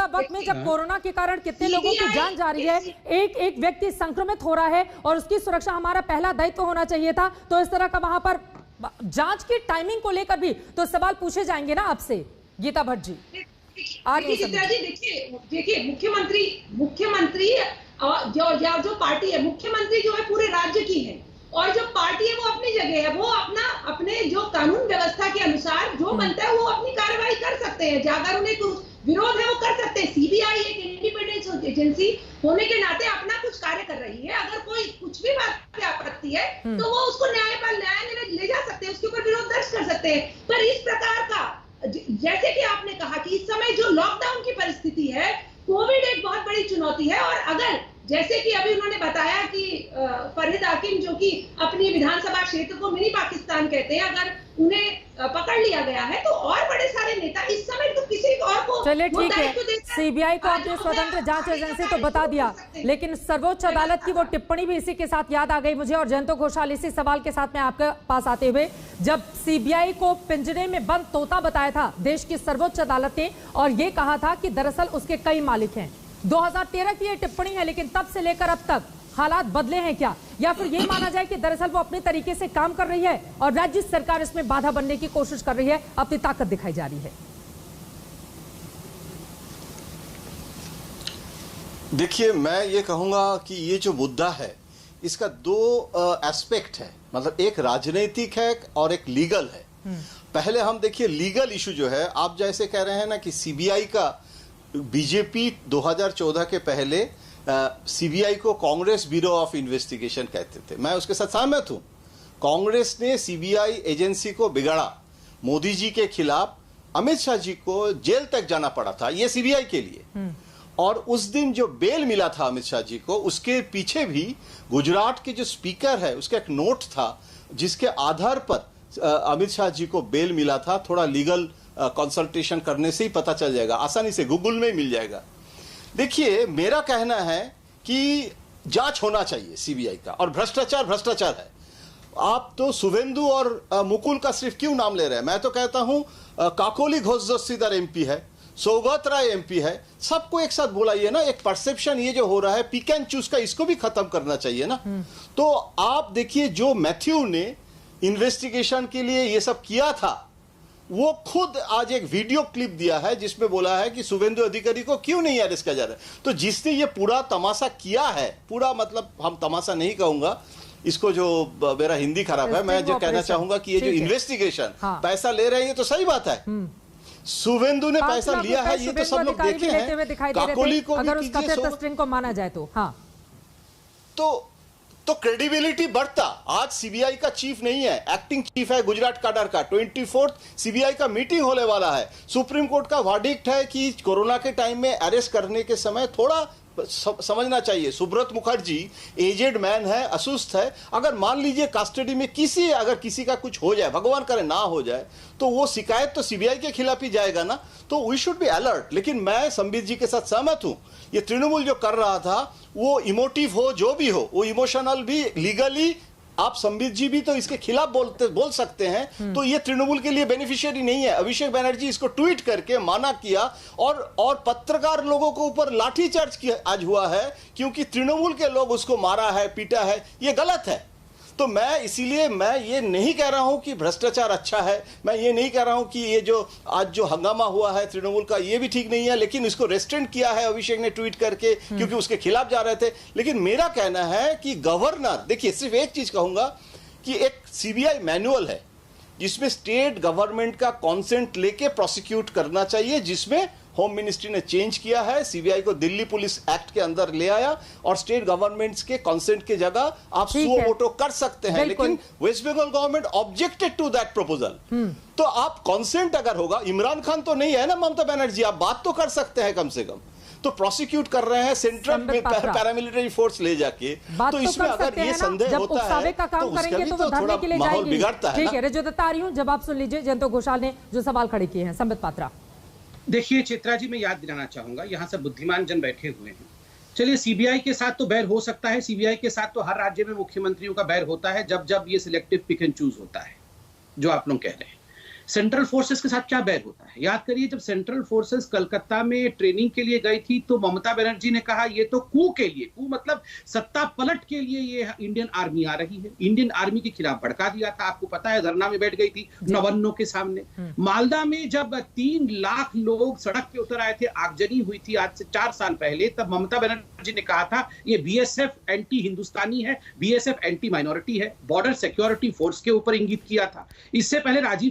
मौजूदा वक्त में जब कोरोना के कारण कितने लोगों की जान जा रही है, एक एक व्यक्ति संक्रमित हो रहा है और उसकी सुरक्षा हमारा पहला दायित्व होना चाहिए था, तो इस तरह का वहां पर जांच की टाइमिंग को लेकर भी तो सवाल पूछे जाएंगे ना आपसे, गीता भट्ट जी। आगे देखिए मुख्यमंत्री जो पार्टी है, मुख्यमंत्री जो है पूरे राज्य की है, और जो पार्टी है वो अपनी जगह है, वो अपने जो कानून व्यवस्था के अनुसार जो बनता है वो अपनी कार्रवाई कर सकते हैं। अगर उन्हें कुछ विरोध है वो कर सकते हैं। सीबीआई एक इंडिपेंडेंट एजेंसी होने के नाते अपना कुछ कार्य कर रही है। अगर कोई कुछ भी बात पे आपत्ति है तो वो उसको न्यायालय ले जा सकते हैं, उसके ऊपर विरोध दर्ज कर सकते हैं। पर इस प्रकार का, जैसे कि आपने कहा कि इस समय जो लॉकडाउन की परिस्थिति है, कोविड एक बहुत बड़ी चुनौती है, और अगर जैसे कि अभी उन्होंने बताया कि फरीद हाकिम जो कि अपनी विधानसभा क्षेत्र को मिनी पाकिस्तान कहते हैं, अगर उन्हें पकड़ लिया गया है तो और बड़े सारे नेता इस समय तो किसी और को, चलिए ठीक है, सीबीआई को आपने स्वतंत्र जांच एजेंसी तो बता दिया, लेकिन सर्वोच्च अदालत की वो टिप्पणी भी इसी के साथ याद आ गई मुझे। और जयंत घोषाल, इसी सवाल के साथ मैं आपके पास आते हुए, जब सीबीआई को पिंजरे में बंद तोता बताया था देश की सर्वोच्च अदालत ने, और ये कहा था कि दरअसल उसके कई मालिक हैं, 2013 की ये टिप्पणी है, लेकिन तब से लेकर अब तक हालात बदले हैं क्या, या फिर ये माना जाए कि दरअसल वो अपने तरीके से काम कर रही है और राज्य सरकार इसमें बाधा बनने की कोशिश कर रही है, अपनी ताकत दिखाई जा रही है? देखिए, मैं ये कहूंगा कि ये जो मुद्दा है इसका दो एस्पेक्ट है, मतलब एक राजनीतिक है और एक लीगल है। पहले हम देखिए लीगल इशू जो है, आप जैसे कह रहे हैं ना कि सीबीआई का, बीजेपी 2014 के पहले सीबीआई को कांग्रेस ब्यूरो ऑफ इन्वेस्टिगेशन कहते थे, मैं उसके साथ सहमत हूं। कांग्रेस ने सीबीआई एजेंसी को बिगाड़ा, मोदी जी के खिलाफ अमित शाह जी को जेल तक जाना पड़ा था ये सीबीआई के लिए। और उस दिन जो बेल मिला था अमित शाह जी को, उसके पीछे भी गुजरात के जो स्पीकर है उसका एक नोट था जिसके आधार पर अमित शाह जी को बेल मिला था। थोड़ा लीगल कंसल्टेशन करने से ही पता चल जाएगा, आसानी से गूगल में मिल जाएगा। देखिए, मेरा कहना है कि जांच होना चाहिए सीबीआई का, और भ्रष्टाचार है। आप तो शुभेंदु और मुकुल का सिर्फ क्यों नाम ले रहे हैं? मैं तो कहता हूं काकोली घोष जोशीदार एमपी है, सौगत राय एमपी है, सबको एक साथ बुलाइए ना। एक परसेप्शन ये जो हो रहा है पिक एंड चूज का, इसको भी खत्म करना चाहिए ना। तो आप देखिए, जो मैथ्यू ने इन्वेस्टिगेशन के लिए ये सब किया था, वो खुद आज एक वीडियो क्लिप दिया है जिसमें बोला है कि शुभेंदु अधिकारी को क्यों नहीं अरेस्ट किया जा रहा है। तो जिसने ये पूरा तमाशा किया है, पूरा मतलब हम तमाशा नहीं कहूंगा इसको, जो मेरा हिंदी खराब है, मैं जो कहना चाहूंगा कि ये जो इन्वेस्टिगेशन पैसा ले रहे हैं, ये तो सही बात है। शुभेंदु ने पैसा लिया है, ये तो सब लोग देखे हैं। काकोली को अगर उसका स्ट्रिंग को माना जाए तो हाँ, तो क्रेडिबिलिटी बढ़ता। आज सीबीआई का चीफ नहीं है, एक्टिंग चीफ है गुजरात काडर का। 24 सीबीआई का मीटिंग होने वाला है। सुप्रीम कोर्ट का वर्डिक्ट है कि कोरोना के टाइम में अरेस्ट करने के समय थोड़ा समझना चाहिए। सुब्रत मुखर्जी एजेड मैन है, असुस्थ है, अगर मान लीजिए कस्टडी में अगर किसी का कुछ हो जाए, भगवान करे ना हो जाए, तो वो शिकायत तो सीबीआई के खिलाफ ही जाएगा ना। तो वी शुड बी अलर्ट। लेकिन मैं संबित जी के साथ सहमत हूं, ये तृणमूल जो कर रहा था वो इमोटिव हो, जो भी हो, वो इमोशनल भी, लीगली आप संबित जी भी तो इसके खिलाफ बोल सकते हैं। तो ये तृणमूल के लिए बेनिफिशियरी नहीं है। अभिषेक बनर्जी इसको ट्वीट करके माना किया, और पत्रकार लोगों को ऊपर लाठीचार्ज किया आज हुआ है, क्योंकि तृणमूल के लोग उसको मारा है, पीटा है। ये गलत है। तो मैं इसीलिए मैं ये नहीं कह रहा हूं कि भ्रष्टाचार अच्छा है, मैं ये नहीं कह रहा हूं कि ये जो आज जो हंगामा हुआ है तृणमूल का, ये भी ठीक नहीं है, लेकिन इसको रेस्ट्रेंट किया है अभिषेक ने ट्वीट करके, क्योंकि उसके खिलाफ जा रहे थे। लेकिन मेरा कहना है कि गवर्नर, देखिए सिर्फ एक चीज कहूंगा कि एक सीबीआई मैनुअल है जिसमें स्टेट गवर्नमेंट का कॉन्सेंट लेके प्रोसिक्यूट करना चाहिए, जिसमें होम मिनिस्ट्री ने चेंज किया है। सीबीआई को दिल्ली पुलिस एक्ट के अंदर ले आया, और स्टेट गवर्नमेंट्स के कंसेंट की जगह आप सुओ मोटो कर सकते हैं। लेकिन West Bengal government objected to that proposal. तो आप कंसेंट अगर होगा, इमरान खान तो नहीं है ना ममता बनर्जी, आप बात तो कर सकते हैं कम से कम। तो प्रोसिक्यूट कर रहे हैं सेंट्रल पैरामिलिट्री फोर्स ले जाके, तो इसमें अगर ये संदेह होता है तो उसका भी तो थोड़ा माहौल बिगड़ता है। ठीक है, रजत आ रही हूं, जब आप सुन लीजिए जयंत घोषाल ने जो सवाल खड़े किए हैं। संबित पात्रा, देखिए चित्रा जी, मैं याद दिलाना चाहूंगा, यहाँ सब बुद्धिमान जन बैठे हुए हैं। चलिए, सीबीआई के साथ तो बैर हो सकता है, सीबीआई के साथ तो हर राज्य में मुख्यमंत्रियों का बैर होता है जब जब ये सिलेक्टिव पिक एंड चूज होता है, जो आप लोग कह रहे हैं। सेंट्रल फोर्सेस के साथ क्या बैर होता है? याद करिए, जब सेंट्रल फोर्सेस कलकत्ता में ट्रेनिंग के लिए गई थी तो ममता बनर्जी ने कहा ये तो कू के लिए, कू मतलब सत्ता पलट के लिए ये इंडियन आर्मी आ रही है। इंडियन आर्मी के खिलाफ भड़का दिया था, आपको पता है, धरना में बैठ गई थी नवन्नों के सामने। मालदा में जब 3 लाख लोग सड़क पे उतर आए थे, आगजनी हुई थी आज से 4 साल पहले, तब ममता बनर्जी ने कहा था ये बीएसएफ एंटी हिंदुस्तानी है, बीएसएफ एंटी माइनॉरिटी है, बॉर्डर सिक्योरिटी फोर्स के ऊपर इंगित किया था। इससे पहले राजीव